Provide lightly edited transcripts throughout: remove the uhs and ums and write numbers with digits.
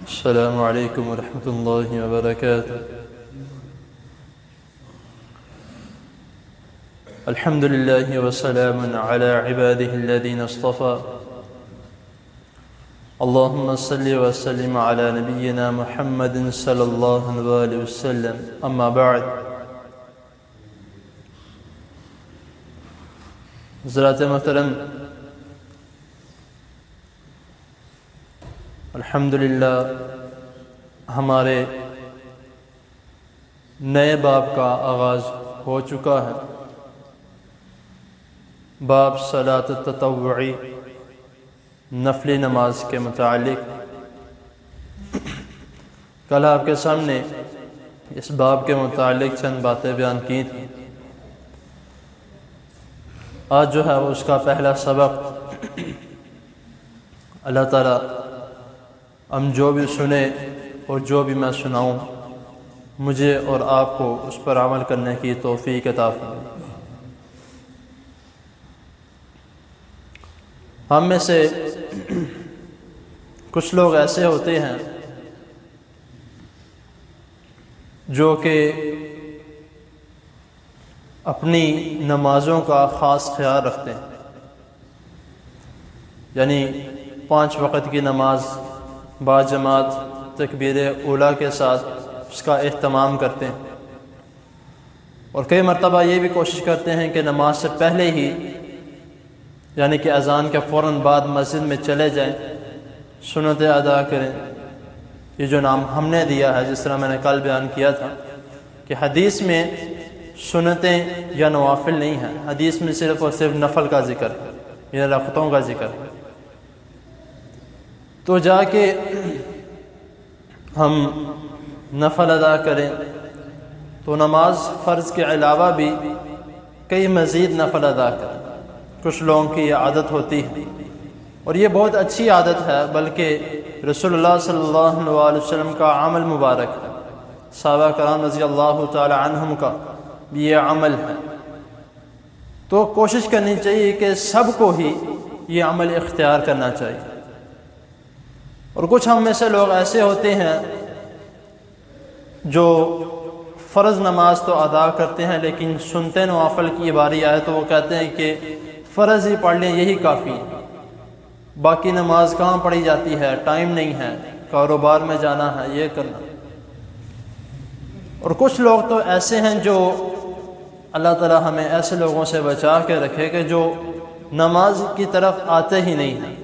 السلام عليكم ورحمة الله وبركاته. الحمد لله وسلام على عباده الذين اصطفى. اللهم صل وسلم على نبينا محمد صلى الله عليه وسلم. أما بعد، حضرات محترم، الحمدللہ ہمارے نئے باب کا آغاز ہو چکا ہے، باب صلاۃ التطوعی، نفلی نماز کے متعلق۔ کل آپ کے سامنے اس باب کے متعلق چند باتیں بیان کی تھیں۔ آج جو ہے اس کا پہلا سبق اللہ تعالیٰ ہم جو بھی سنیں اور جو بھی میں سناؤں، مجھے اور آپ کو اس پر عمل کرنے کی توفیق عطا فرمائے۔ ہم میں سے کچھ لوگ ایسے ہوتے ہیں جو کہ اپنی نمازوں کا خاص خیال رکھتے ہیں، یعنی 5 وقت کی نماز باجماعت تکبیر اولیٰ کے ساتھ اس کا اہتمام کرتے ہیں، اور کئی مرتبہ یہ بھی کوشش کرتے ہیں کہ نماز سے پہلے ہی، یعنی کہ اذان کے فوراً بعد مسجد میں چلے جائیں، سنتیں ادا کریں۔ یہ جو نام ہم نے دیا ہے، جس طرح میں نے کل بیان کیا تھا کہ حدیث میں سنتیں یا نوافل نہیں ہیں، حدیث میں صرف اور صرف نفل کا ذکر ہے، یا رکعتوں کا ذکر ہے۔ تو جا کے ہم نفل ادا کریں تو نماز فرض کے علاوہ بھی کئی مزید نفل ادا کریں۔ کچھ لوگوں کی یہ عادت ہوتی ہے، اور یہ بہت اچھی عادت ہے، بلکہ رسول اللہ صلی اللہ علیہ وسلم کا عمل مبارک ہے، صحابہ کرام رضی اللہ تعالی عنہم کا یہ عمل ہے۔ تو کوشش کرنی چاہیے کہ سب کو ہی یہ عمل اختیار کرنا چاہیے۔ اور کچھ ہم میں سے لوگ ایسے ہوتے ہیں جو فرض نماز تو ادا کرتے ہیں، لیکن سنتے نوافل کی باری آئے تو وہ کہتے ہیں کہ فرض ہی پڑھ لیں، یہی کافی ہے، باقی نماز کہاں پڑھی جاتی ہے، ٹائم نہیں ہے، کاروبار میں جانا ہے، یہ کرنا۔ اور کچھ لوگ تو ایسے ہیں جو اللہ تعالی ہمیں ایسے لوگوں سے بچا کے رکھے کہ جو نماز کی طرف آتے ہی نہیں ہیں،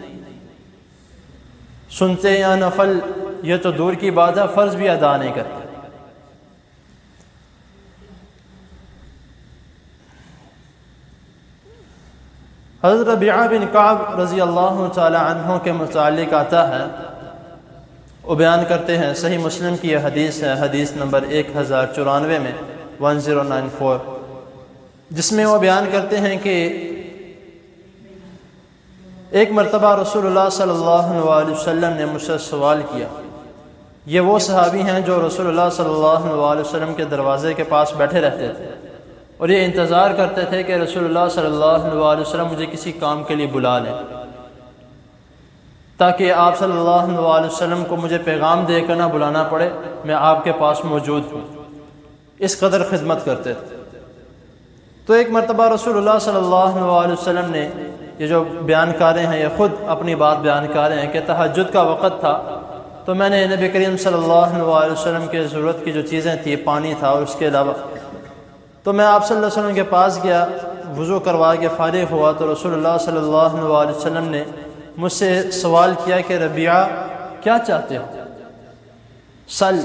سنتے یا نفل یہ تو دور کی بات ہے، فرض بھی ادا نہیں کرتے۔ حضرت ربیعہ بن کعب رضی اللہ تعالی عنہ کے متعلق آتا ہے، وہ بیان کرتے ہیں، صحیح مسلم کی یہ حدیث ہے، حدیث نمبر 1094 میں 1094، جس میں وہ بیان کرتے ہیں کہ ایک مرتبہ رسول اللہ صلی اللہ علیہ وسلم نے مجھ سے سوال کیا۔ یہ وہ صحابی ہیں جو رسول اللہ صلی اللہ علیہ وسلم کے دروازے کے پاس بیٹھے رہتے تھے، اور یہ انتظار کرتے تھے کہ رسول اللہ صلی اللہ علیہ وسلم مجھے کسی کام کے لیے بلا لیں، تاکہ آپ صلی اللہ علیہ وسلم کو مجھے پیغام دے کر نہ بلانا پڑے، میں آپ کے پاس موجود ہوں۔ اس قدر خدمت کرتے تھے۔ تو ایک مرتبہ رسول اللہ صلی اللہ علیہ وسلم نے، یہ جو بیان کر رہے ہیں یہ خود اپنی بات بیان کر رہے ہیں کہ تہجد کا وقت تھا، تو میں نے نبی کریم صلی اللہ علیہ وسلم کے ضرورت کی جو چیزیں تھیں، پانی تھا اور اس کے علاوہ، تو میں آپ صلی اللہ علیہ وسلم کے پاس گیا، وضو کروا کے فارغ ہوا تو رسول اللہ صلی اللہ علیہ وسلم نے مجھ سے سوال کیا کہ ربیعہ کیا چاہتے ہو، سل،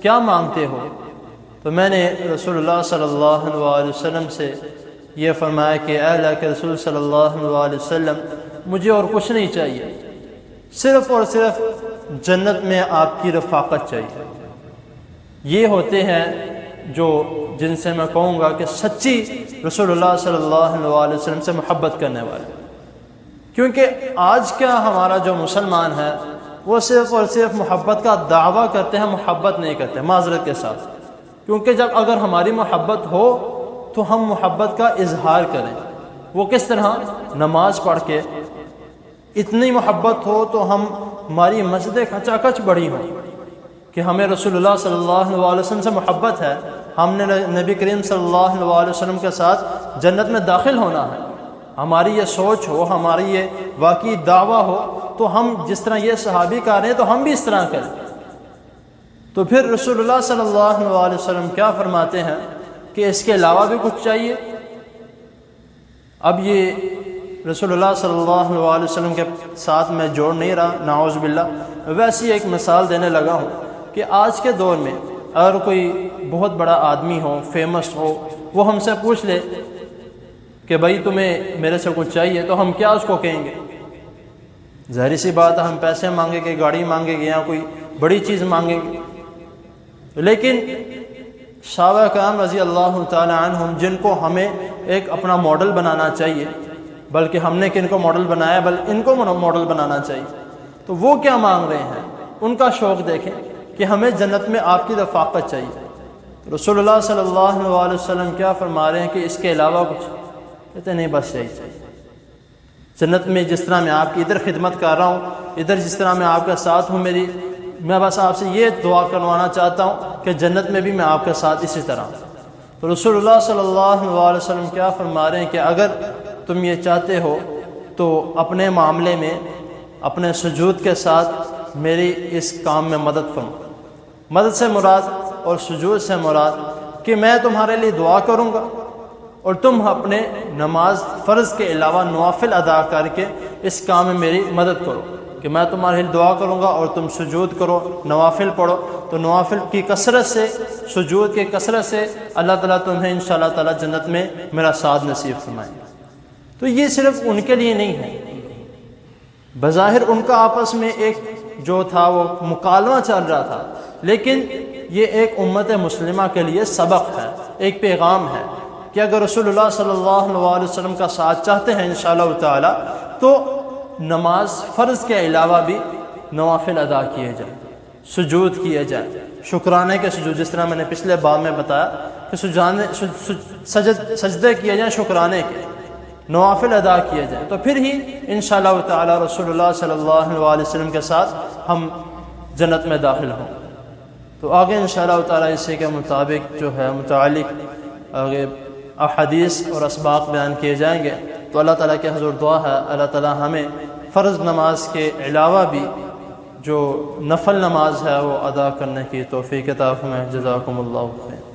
کیا مانگتے ہو؟ تو میں نے رسول اللہ صلی اللہ علیہ وسلم سے یہ فرمایا کہ اے اللہ کے رسول صلی اللہ علیہ وسلم، مجھے اور کچھ نہیں چاہیے، صرف اور صرف جنت میں آپ کی رفاقت چاہیے۔ یہ ہوتے ہیں جن سے میں کہوں گا کہ سچی رسول اللہ صلی اللہ علیہ وسلم سے محبت کرنے والے، کیونکہ آج کا ہمارا جو مسلمان ہے وہ صرف اور صرف محبت کا دعویٰ کرتے ہیں، محبت نہیں کرتے، معذرت کے ساتھ، کیونکہ جب اگر ہماری محبت ہو تو ہم محبت کا اظہار کریں۔ وہ کس طرح؟ نماز پڑھ کے۔ اتنی محبت ہو تو ہم ہماری مسجدیں کھچا کچ بڑی ہوں کہ ہمیں رسول اللہ صلی اللہ علیہ وسلم سے محبت ہے، ہم نے نبی کریم صلی اللہ علیہ وسلم کے ساتھ جنت میں داخل ہونا ہے، ہماری یہ سوچ ہو، ہماری یہ واقعی دعویٰ ہو، تو ہم جس طرح یہ صحابی کر رہے ہیں تو ہم بھی اس طرح کریں۔ تو پھر رسول اللہ صلی اللہ علیہ وسلم کیا فرماتے ہیں کہ اس کے علاوہ بھی کچھ چاہیے۔ اب یہ رسول اللہ صلی اللہ علیہ وسلم کے ساتھ میں جوڑ نہیں رہا، نعوذ باللہ، ویسی ایک مثال دینے لگا ہوں کہ آج کے دور میں اگر کوئی بہت بڑا آدمی ہو، فیمس ہو، وہ ہم سے پوچھ لے کہ بھائی تمہیں میرے سے کچھ چاہیے، تو ہم کیا اس کو کہیں گے؟ ظاہری سی بات ہے، ہم پیسے مانگیں گے، گاڑی مانگیں گے، یا کوئی بڑی چیز مانگیں گے۔ لیکن صحابہ کرام رضی اللہ تعالی عنہم، جن کو ہمیں ایک اپنا ماڈل بنانا چاہیے، بلکہ ہم نے کن کو ماڈل بنایا، بلکہ ان کو ماڈل بنانا چاہیے، تو وہ کیا مانگ رہے ہیں، ان کا شوق دیکھیں کہ ہمیں جنت میں آپ کی رفاقت چاہیے۔ رسول اللہ صلی اللہ علیہ وسلم کیا فرما رہے ہیں کہ اس کے علاوہ کچھ؟ کہتے نہیں، بس یہی چاہیے۔ جنت میں جس طرح میں آپ کی ادھر خدمت کر رہا ہوں، ادھر جس طرح میں آپ کے ساتھ ہوں، میں بس آپ سے یہ دعا کروانا چاہتا ہوں کہ جنت میں بھی میں آپ کے ساتھ اسی طرح ہوں۔ تو رسول اللہ صلی اللہ علیہ وسلم کیا فرما رہے ہیں کہ اگر تم یہ چاہتے ہو تو اپنے معاملے میں اپنے سجود کے ساتھ میری اس کام میں مدد فرماؤ۔ مدد سے مراد اور سجود سے مراد کہ میں تمہارے لیے دعا کروں گا اور تم اپنے نماز فرض کے علاوہ نوافل ادا کر کے اس کام میں میری مدد کرو، کہ میں تمہارے لیے دعا کروں گا اور تم سجود کرو، نوافل پڑھو، تو نوافل کی کثرت سے، سجود کی کثرت سے اللہ تعالیٰ تمہیں انشاءاللہ تعالیٰ جنت میں میرا ساتھ نصیب فرمائے گا۔ تو یہ صرف ان کے لیے نہیں ہے، بظاہر ان کا آپس میں ایک جو تھا وہ مکالمہ چل رہا تھا، لیکن یہ ایک امت مسلمہ کے لیے سبق ہے، ایک پیغام ہے کہ اگر رسول اللہ صلی اللہ علیہ وسلم کا ساتھ چاہتے ہیں انشاءاللہ تعالیٰ، تو نماز فرض کے علاوہ بھی نوافل ادا کیے جائیں، سجود کیے جائیں، شکرانے کے سجود، جس طرح میں نے پچھلے باب میں بتایا کہ سجدے کیے جائیں شکرانے کے، نوافل ادا کیے جائیں، تو پھر ہی انشاءاللہ تعالیٰ رسول اللہ صلی اللہ علیہ وسلم کے ساتھ ہم جنت میں داخل ہوں۔ تو آگے انشاءاللہ تعالیٰ اسی کے مطابق جو ہے متعلق آگے احادیث اور اسباق بیان کیے جائیں گے۔ تو اللہ تعالیٰ کے حضور دعا ہے اللہ تعالیٰ ہمیں فرض نماز کے علاوہ بھی جو نفل نماز ہے وہ ادا کرنے کی توفیق عطا فرمائے۔ جزاکم اللہ خیر۔